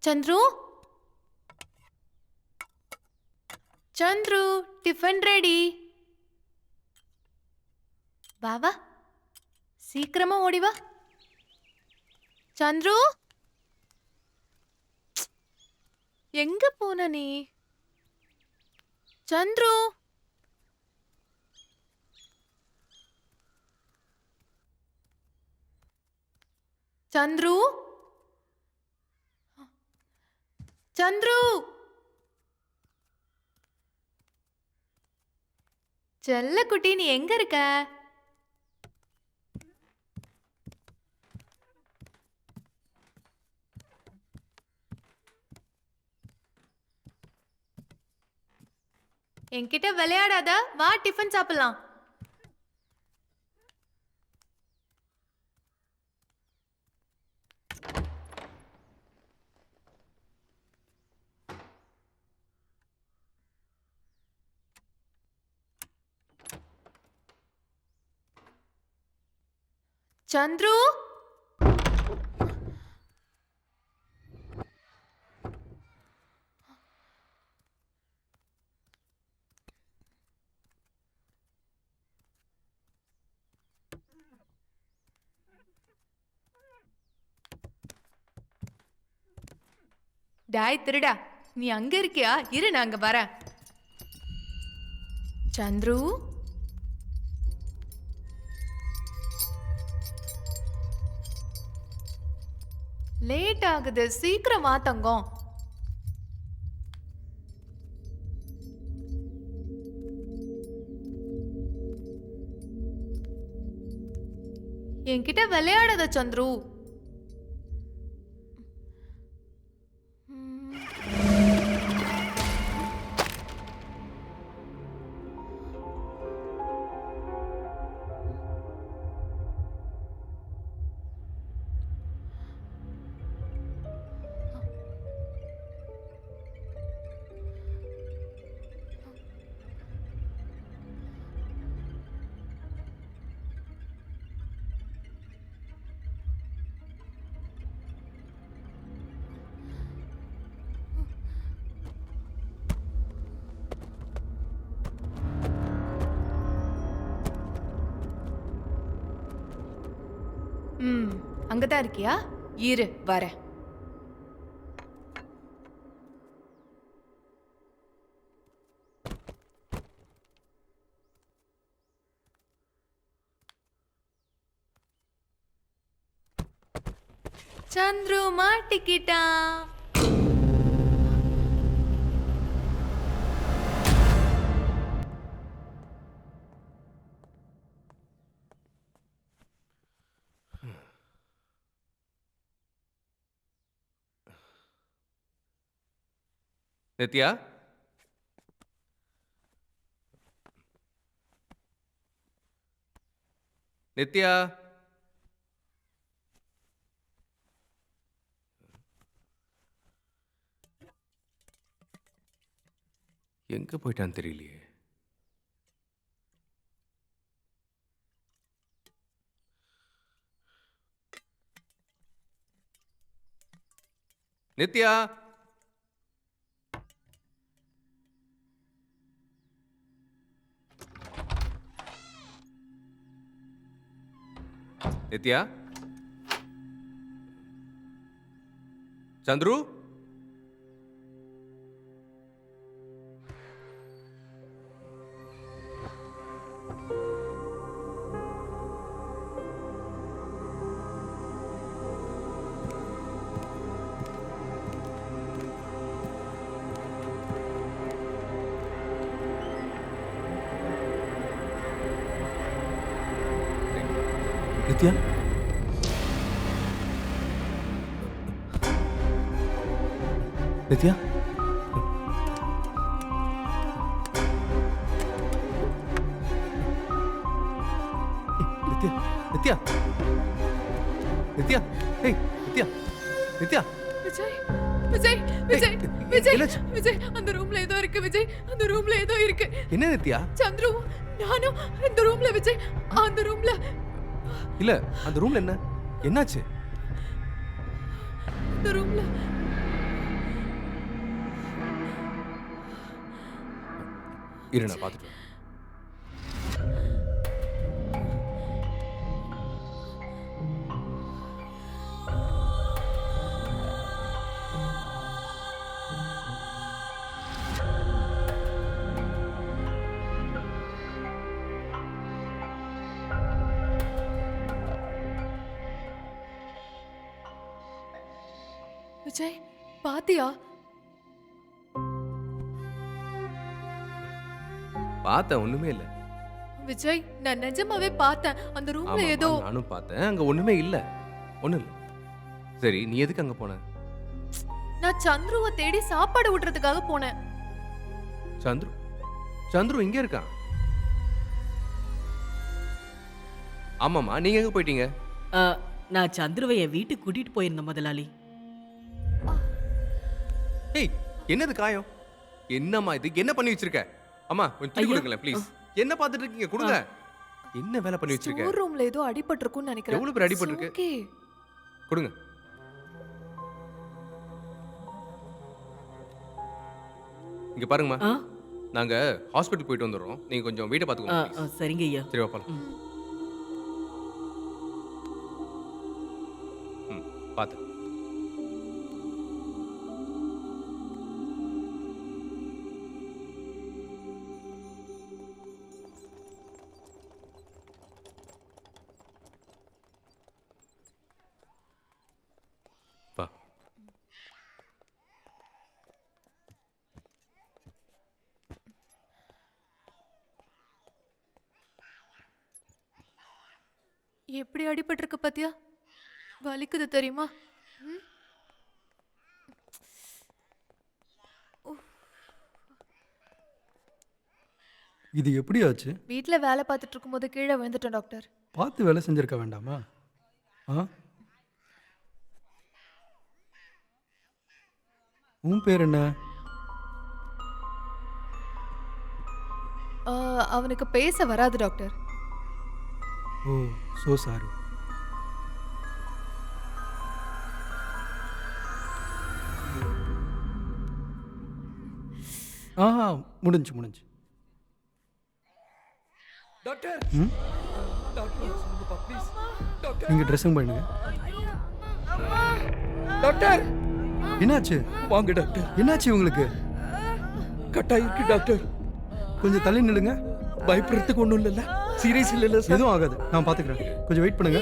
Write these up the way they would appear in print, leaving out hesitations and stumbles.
Chandru Chandru tiffin ready बाबा सीक्रमा OD वा चंद्रू எங்க போன நீ चंद्रू चंद्रू चंद्रू செல்ல குட்டி நீ எங்க இருக்க என்கிட்ட விளையாடாத வா டிஃபன் சாப்பிடலாம் चंद्रू டாய் திருடா நீ அங்க இருக்கியா இரு நான் அங்க வரேன் चंद्रू லேட் ஆகுது சீக்கிரம் வா தங்கம் என்கிட்ட விளையாடாத சந்துரு அங்கதான் இருக்கியா இரு வரேன் சந்துரு மாட்டிக்கிட்டான் நித்யா நித்யா எங்க போயிட்டான்னு தெரியலையே நித்யா நித்யா, சந்துரு, நித்யா, நித்யா, நித்யா, நித்யா, நித்யா, ஏய் நித்யா, நித்யா, விஜய் விஜய் விஜய் விஜய் என்னாச்சு? விஜய் அந்த ரூம்ல ஏதோ இருக்கு விஜய், அந்த ரூம்ல ஏதோ இருக்கு. என்ன நித்யா? சந்துரு நானும் இந்த ரூம்ல விஜய், அந்த ரூம்ல இல்ல, அந்த ரூம்ல என்ன என்னாச்சு? இந்த ரூம்ல இரு, நான் பார்த்துட்டு வரேன். விஜய் பாத்தியா? பார்த்தேன், ஒண்ணுமே இல்ல. விஜய் நான் நிஜமாவே பார்த்தேன், அந்த ரூம்ல ஆமாம்மா, ஏதோ. நானும் பார்த்தேன், அங்க ஒண்ணுமே இல்ல. ஒண்ணும் இல்ல. சரி, நீ எதுக்கு அங்க போன? நான் சந்துருவை தேடி சாப்பாடு விடுறதுக்காக போனேன். சந்துரு, சந்துரு இங்க இருக்கான். ஆமாமா, நீங்க எங்க போயிட்டீங்க? நான் சந்துருவை என் வீட்டுக்கு கூட்டிட்டு போயிருந்தேன் முதலாளி. ஏய், என்னது காயம்? என்னம்மா இது? என்ன பண்ணி வச்சிருக்க? அம்மா கொஞ்சம் தூக்கி ஐயா. கொடுங்களேன் ப்ளீஸ். என்ன பார்த்துட்டு இருக்கீங்க? கொடுங்க. என்ன வேலை பண்ணி வச்சிருக்க? ஸ்டோர் ரூம்ல ஏதோ அடிபட்டிருக்கும்னு நினைக்கிறேன். எவ்வளவு பேர் அடிபட்டிருக்கு? ஓகே. கொடுங்க. இங்க பாருங்கம்மா, ஆ, நாங்க ஹாஸ்பிட்டல் போயிட்டு வந்துடுறோம். நீங்க கொஞ்சம் வீட்டை ஆ, பாத்துக்கோங்க ஆ, please. சரிங்க ஐயா. சரி, வாப்பா. ம். ம், பாத்து. வா. எப்படி அடிபட்டிருக்கு பாத்தியா? வலிக்குது தெரியுமா? ம்? இது எப்படி ஆச்சு? வீட்ல வேலை பார்த்துட்டு இருக்கும்போது கீழே விழுந்துட்டேன் டாக்டர். பார்த்து வேலை செஞ்சிருக்க வேண்டாமா? ஆ, உன் பேர் என்ன? அவனுக்கு பேச வராது டாக்டர். ஓ, சோ சாரி. ஆ, முடிஞ்சு முடிஞ்சு. டாக்டர் ம், டாக்டர் சொல்லுங்கப்பா ப்ளீஸ் டாக்டர் நீங்க ட்ரெஸ்ஸிங் பண்ணுங்க. டாக்டர் என்னாச்சு? வாங்க டாக்டர் என்னாச்சு உங்களுக்கு? கட்டாயிருக்கு டாக்டர் கொஞ்சம் தள்ளி நில்லுங்க. பயப்படுறதுக்கு ஒன்றும் இல்லைல்ல சீரியஸ் இல்லைல்ல சார் எதுவும் ஆகாது, நான் பார்த்துக்கிறேன். கொஞ்சம் வெயிட் பண்ணுங்க.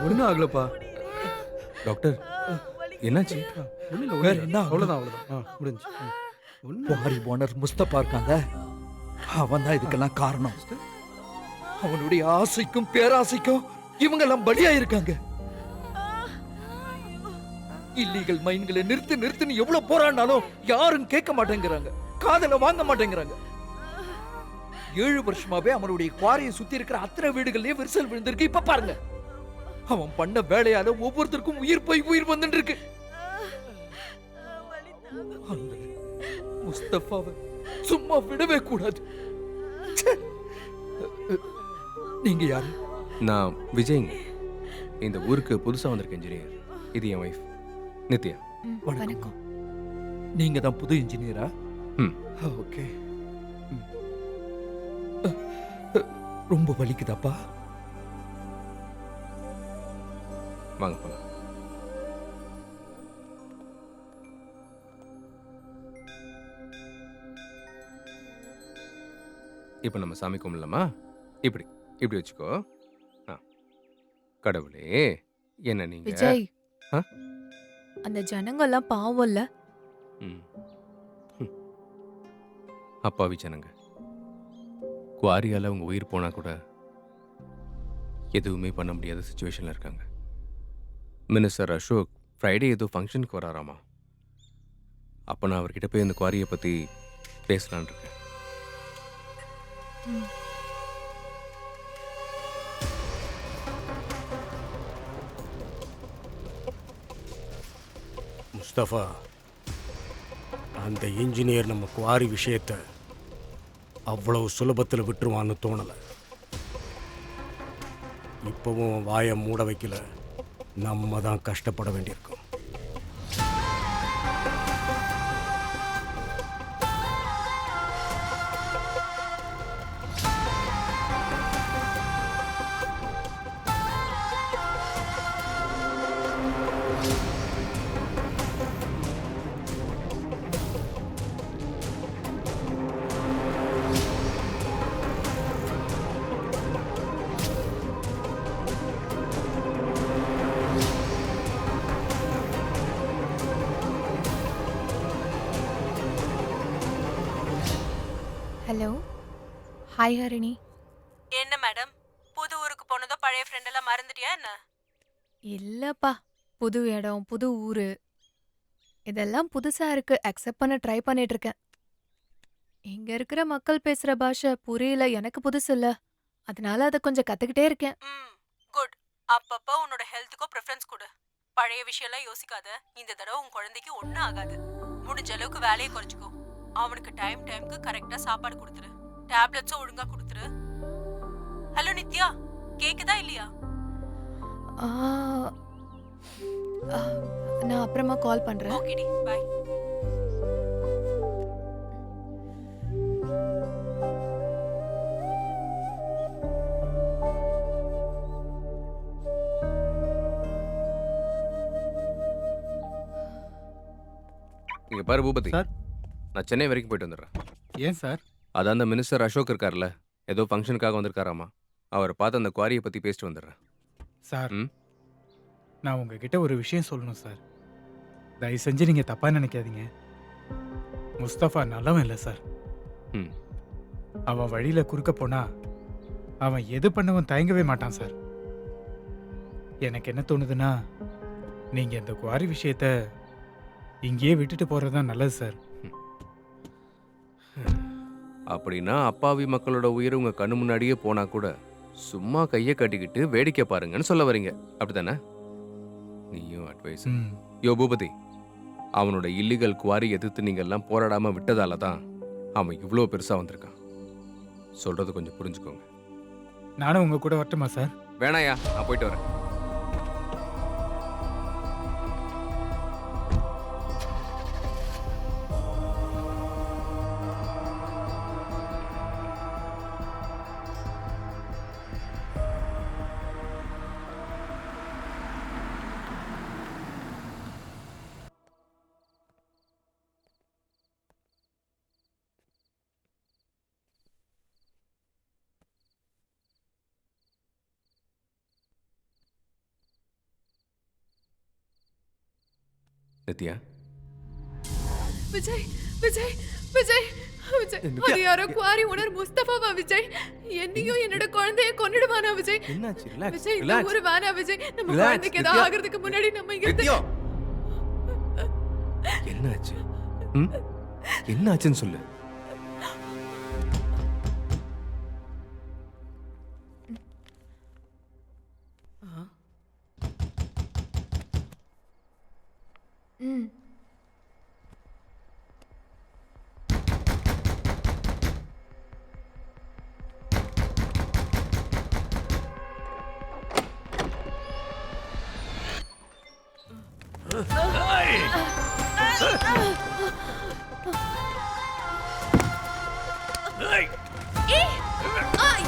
ஒன்றும் ஆகலப்பா. டாக்டர், என்னாச்சு? ஒன்றும் இல்லை, வேற ஒன்றும் என்ன இல்லை. ஆகும்? அவ்வளோதான் அவ்வளோதான். ஆ, முடிஞ்சு. ஒன்றும் குவாரி ஓனர் முஸ்தபா இருக்காங்க அவன் தான் இதுக்கெல்லாம் காரணம் அவனுடைய ஆசைக்கும் பேராசைக்கும் இவங்க எல்லாம் பலியா இருக்காங்க இல்லீகல் மைன்களை நிறுத்து நிறுத்துன்னு எவ்வளவு போராடினாலும் யாரும் கேட்க மாட்டேங்கிறாங்க காதல வாங்க மாட்டேங்கிறாங்க 7 வருஷமாவே அவனுடைய குவாரியை சுத்தி இருக்கிற அத்தனை வீடுகள்லயும் விரிசல் விழுந்திருக்கு இப்ப பாருங்க அவன் பண்ண வேலையால ஒவ்வொருத்தருக்கும் உயிர் போய் உயிர் வந்துட்டு இருக்கு அந்த முஸ்தபாவை சும்மா விடவே கூடாது ச்சே. நீங்க யாரு நான் விஜய்ங்க. இந்த ஊருக்கு புதுசா வந்திருக்க இன்ஜினியர். இது என் வைஃப் நித்யா. வணக்கம் நீங்க தான் புது இன்ஜினியரா ம். ஓகே ரொம்ப வலிக்குதாப்பா? வாங்க போலாம். இப்போ நம்ம சாமி கும்பிடலாமா? இப்படி இப்படி வச்சுக்கோ. ஆ. கடவுளே, என்ன நீங்க விஜய் ஆ? அந்த ஜனங்கெல்லாம் பாவம்ல. ம். அப்பாவி ஜனங்க. குவாரியால உங்க உயிர் போனா கூட எதுவுமே பண்ண முடியாத சுச்சுவேஷன்ல இருக்காங்க. மினிஸ்டர் அசோக் ஃப்ரைடே ஏதோ ஃபங்க்ஷனுக்கு வராராமா. அப்போ நான் அவர்கிட்ட போய் இந்த குவாரியை பற்றி பேசலான் இருக்கேன். முஸ்தபா, அந்த இன்ஜினியர் நம்ம குவாரி விஷயத்தை அவ்வளவு சுலபத்தில் விட்டுருவான்னு தோணலை. இப்போவும் வாயை மூட வைக்கல, நம்ம தான் கஷ்டப்பட வேண்டியிருக்கோம். Hello, hi Harini. என்ன மேடம், புது ஊருக்கு போனதோ பழைய ஃப்ரெண்ட் எல்லாம் மறந்துட்டியா என்ன? இல்லப்பா, புது இடம், புது ஊரு, இதெல்லாம் புதுசா இருக்கு. அக்செப்ட் பண்ண ட்ரை பண்ணிட்டு இருக்கேன். இங்க இருக்கிற மக்கள் பேசுற பாஷை புரியல, எனக்கு புதுசு இல்ல. அதனால அதை கொஞ்சம் கத்துக்கிட்டே இருக்கேன். குட். அப்பப்போ உன்னோட ஹெல்த்துக்கும் ப்ரிஃபரன்ஸ் கொடு. பழைய விஷயம்லாம் யோசிக்காத. இந்த தடவை உன் குழந்தைக்கு ஒன்றும் ஆகாது. முடிஞ்ச அளவுக்கு வேலையை குறைச்சிக்கோ. அவனுக்கு டைம்க்கு கரெக்டா சாப்பாடு கொடுத்துரு. டேப்லெட்ஸும் ஒழுங்கா கொடுத்துரு. ஹலோ நித்யா, கேக்குதா இல்லையா? ஆ, ஆ, நான் அப்புறமா கால் பண்றேன். ஓகேடி, பை. இங்க பாரு பூபதி, சார். நான் சென்னை வரைக்கும் போயிட்டு வந்துடுறேன். ஏன் சார்? அதான் அந்த மினிஸ்டர் அசோக் இருக்கார்ல, ஏதோ ஃபங்க்ஷனுக்காக வந்திருக்காராமா. அவரை பார்த்து அந்த குவாரியை பற்றி பேசிட்டு வந்துடுறேன். சார், ம்? நான் உங்ககிட்ட ஒரு விஷயம் சொல்லணும் சார். தயவு செஞ்சு நீங்கள் தப்பாக நினைக்காதீங்க. முஸ்தபா நல்லவன் இல்லை சார். ம். அவன் வழியில் குறுக்க போனா அவன் எது பண்ணவும் தயங்கவே மாட்டான் சார். எனக்கு என்ன தோணுதுன்னா, நீங்கள் இந்த குவாரி விஷயத்த இங்கேயே விட்டுட்டு போகிறது தான் நல்லது சார். அப்படின்னா அப்பாவி மக்களோட உயிர் உங்க கண்ணு முன்னாடியே போனா கூட சும்மா கையை கட்டிக்கிட்டு வேடிக்கை பாருங்கன்னு சொல்ல வரீங்க, அப்படித்தானே? நீயும் அட்வைஸ். ம். யோ பூபதி, அவனோட இல்லீகல் குவாரி எதிர்த்து நீங்க எல்லாம் போராடாம விட்டதால தான் அவன் இவ்வளோ பெருசா வந்திருக்கான். சொல்றது கொஞ்சம் புரிஞ்சுக்கோங்க. நானும் உங்கள் கூட வரட்டுமா சார்? வேணாயா, நான் போயிட்டு வரேன். நித்யா, விஜய், விஜய், விஜய், விஜய், அது யாரோ குவாரி ஓனர் முஸ்தபாவா விஜய்? என்னையும் என்னோட குழந்தைய கொன்னுடுவானா விஜய்? என்னாச்சு? ரிலாக்ஸ், விஜய், இந்த ரிலாக்ஸ். ஊரு வேணாம் விஜய். நம்ம Relax, குழந்தைக்கு ஏதாவது நித்யா. ஆகிறதுக்கு முன்னாடி நம்ம இங்க இருந்து நித்யா, என்னாச்சு? ம்? என்னாச்சுன்னு சொல்லு. ம்.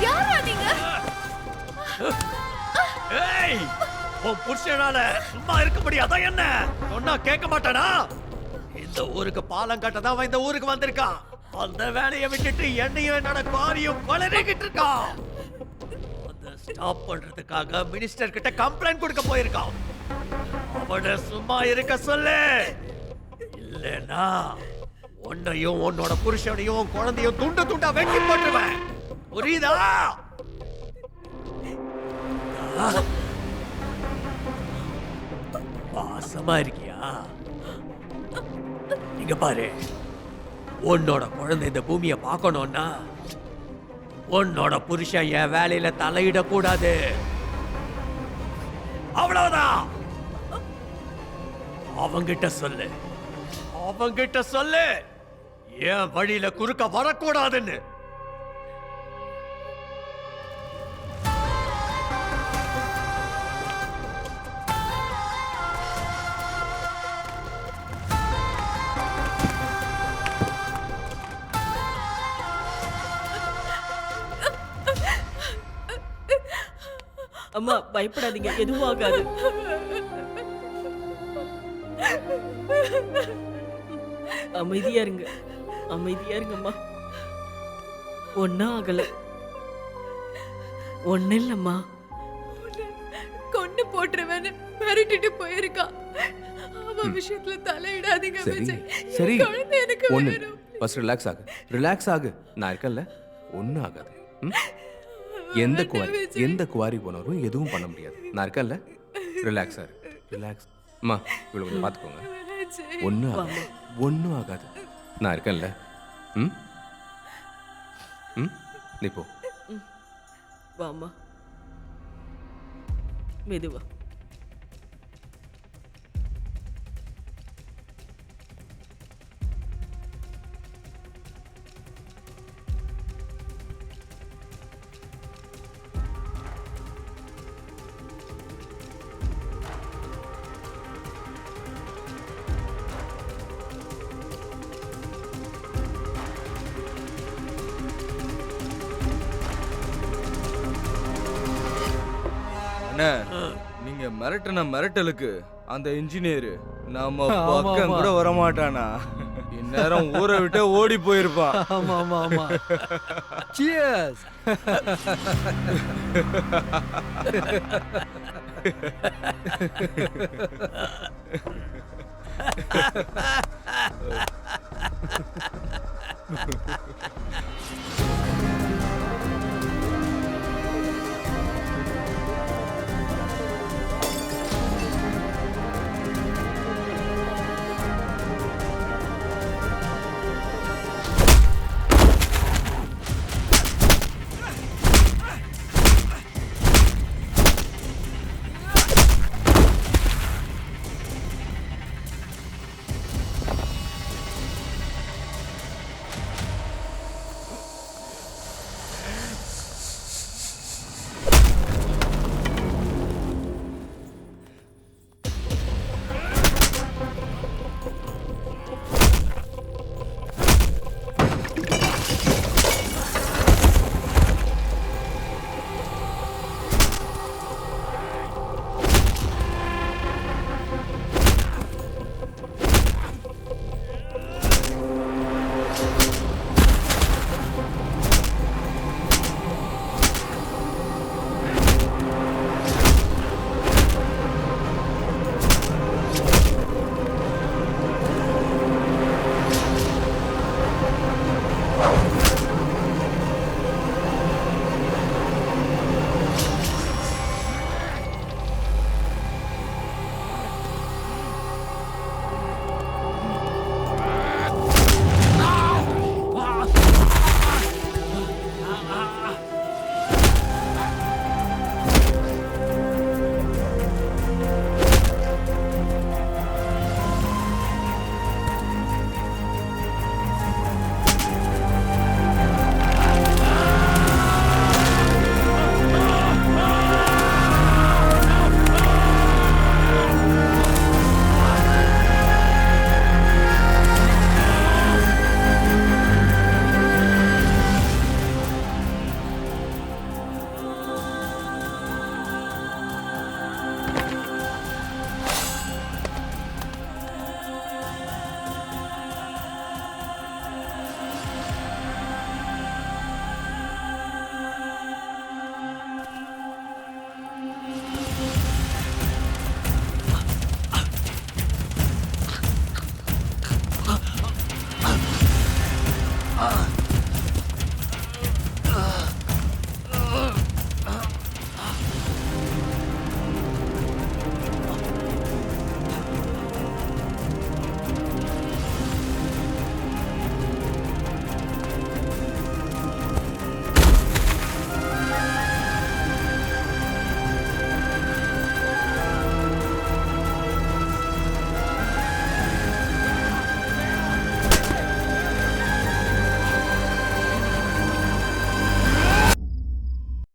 யாரா நீங்க? உன் புருஷனால சும்மா இருக்க முடியாதா என்ன? சொன்னா கேட்க மாட்டானா? இந்த ஊருக்கு பாலம் கட்டதான் அவன் இந்த ஊருக்கு வந்திருக்கான். அந்த வேலையை விட்டுட்டு என்னையும் என்னோட குவாரியும் வளரிக்கிட்டு இருக்கான். அதை ஸ்டாப் பண்றதுக்காக மினிஸ்டர் கிட்ட கம்ப்ளைண்ட் கொடுக்க போயிருக்கான். அவனை சும்மா இருக்க சொல்லு, இல்லைன்னா உன்னையும் உன்னோட புருஷனையும் உன் குழந்தையும் துண்டு துண்டா வெட்டி போட்டுருவேன். புரியுதா? பாசமா இருக்கியா? இங்க பாரு, உன்னோட குழந்தை இந்த பூமியை பார்க்கணும்னா உன்னோட புருஷன் என் வேலையில தலையிடக்கூடாது. அவ்வளவுதான். அவங்கிட்ட சொல்லு, அவங்கிட்ட சொல்லு என் வழியில குறுக்க வரக்கூடாதுன்னு. அம்மா பயப்படாதீங்க, எதுவும் ஆகாது. அமைதியா இருங்க, அமைதியா இருங்கம்மா. ஒன்னும் ஆகல, ஒன்னும் இல்லம்மா. கொண்டு போட்டுருவேன்னு மிரட்டிட்டு போயிருக்கா. அவன் விஷயத்துல தலையிடாதீங்க சரி விஜய். சரி குழந்தை எனக்கு ஒன்று வேணும். ஃபர்ஸ்ட் ரிலாக்ஸ் ஆகு, ரிலாக்ஸ் ஆகு. நான் இருக்கேன்ல, ஒன்றும் ஆகாது. ம்? எந்த குவாரி போனாலும் எதுவும் பண்ண முடியாது. நான் இருக்கேன்ல, ரிலாக்ஸ் ஆகு, ரிலாக்ஸ். அம்மா இவ்வளோ கொஞ்சம் பார்த்துக்கோங்க. ஒன்றும் ஆகாது, ஒன்றும் ஆகாது. நான் இருக்கேன்ல. ம் ம் நீ போ. வாமா, மெதுவா. அண்ணா, நீங்க மிரட்டின மிரட்டலுக்கு அந்த இன்ஜினியர் நம்ம ஆமா, பக்கம் ஆமா. கூட வரமாட்டானா? இந்நேரம் ஊரை விட்டு ஓடி போயிருப்பான். ஆமா ஆமா ஆமா. Cheers.